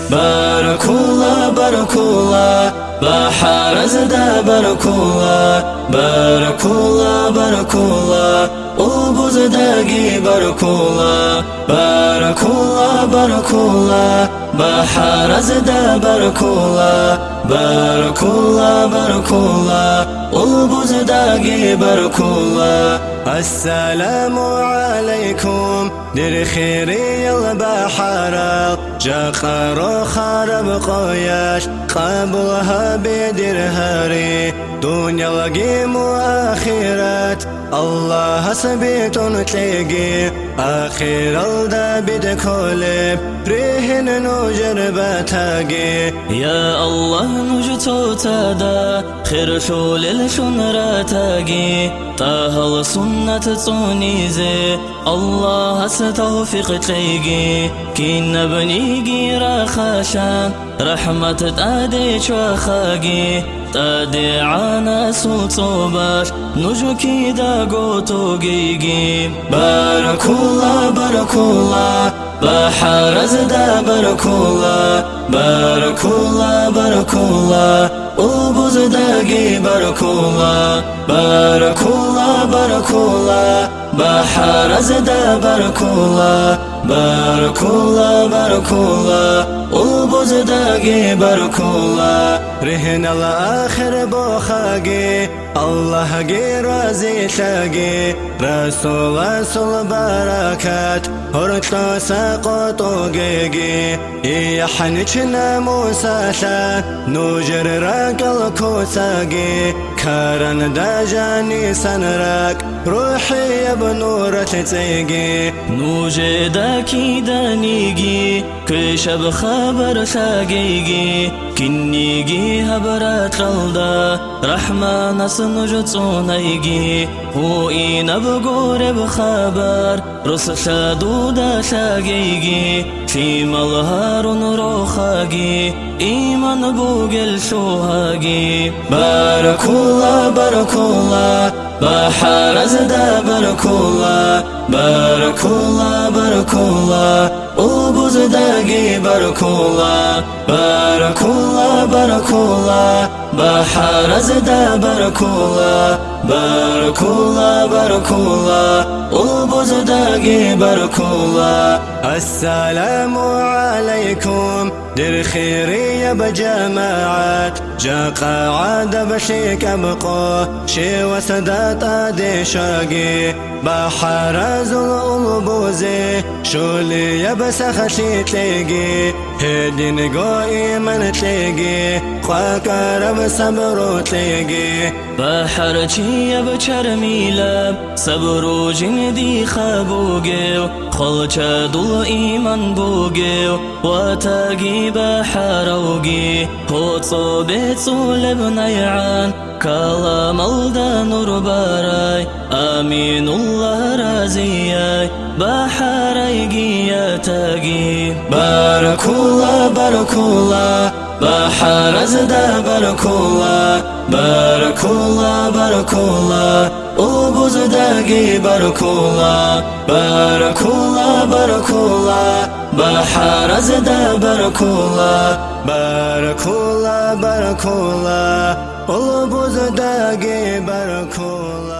باركولا باركولا بحر زدا باركولا باركولا باركولا وبوزداقي باركولا باركولا باركولا بحر زدا باركولا باركولا باركولا وبوزداقي باركولا السلام عليكم دير خيري البحر جاقر خرب قياش قبلها بدير هاري دنيا لقيم وآخرات الله سبيت تلاقي آخر الدا بدكولب ريهن نجر باتاقي يا الله نجتو تادا خير شول الشنرا تاقي تاهل سنة تونيزي الله ستوفق تلاقي كين نبني جيرا خاشان رحمة تادي شواخاقي تادي عانا سلطوباش نجوكي دا قوتو جيجي باركولا باركولا بحر زدا باركولا باركولا باركولا وبوزداقي باركولا باركولا باركولا بحر زدا باركولا باركولا باركولا وبوزداقي باركولا رهن الآخر بوخاقي الله قي رازي تلاقي رسول بركات هرتلو ساقطو قيقي يحنجنا موسى نوجر راقل كوساقي كارن داجاني سنراك روحي يا بنورة تيقي نوجي داكي دانيقي كشب خبر ساقيقي كنيقي هبرات غلدا رحمة ناس نجتونيقي هو إينا بقور بخبر رسل دودا ساقيقي في ملهار روخاقي إيمان بوغل شوهاقي باركولا باركولا بحر زدا باركولا باركولا باركولا وبوزداقي باركولا باركولا باركولا بحر زدا باركولا باركولا باركولا وبوزداقي باركولا السلام عليكم دير خيري يا بجماعات جا قاعد بشيك أبقو شي وسدات أدي شاقي بحر زل بوزي شولي يا بسخشي تلاقي هدين قوي من تلاقي قاكر بصبرو تلاقي بحر يا بچرميلب صبرو جندي خابوغيو خلچا دل إيمان بوغيو واتاقي بحروغي هوتو بيتو لبنيعان كلام الدا نور باراي آمين الله رازياي بحريقي يا تاقي باركولا باركولا بحر زدا باركولا باركولا باركولا وبوزداقي باركولا باركولا باركولا بحر زدا باركولا باركولا باركولا وبوزداقي باركولا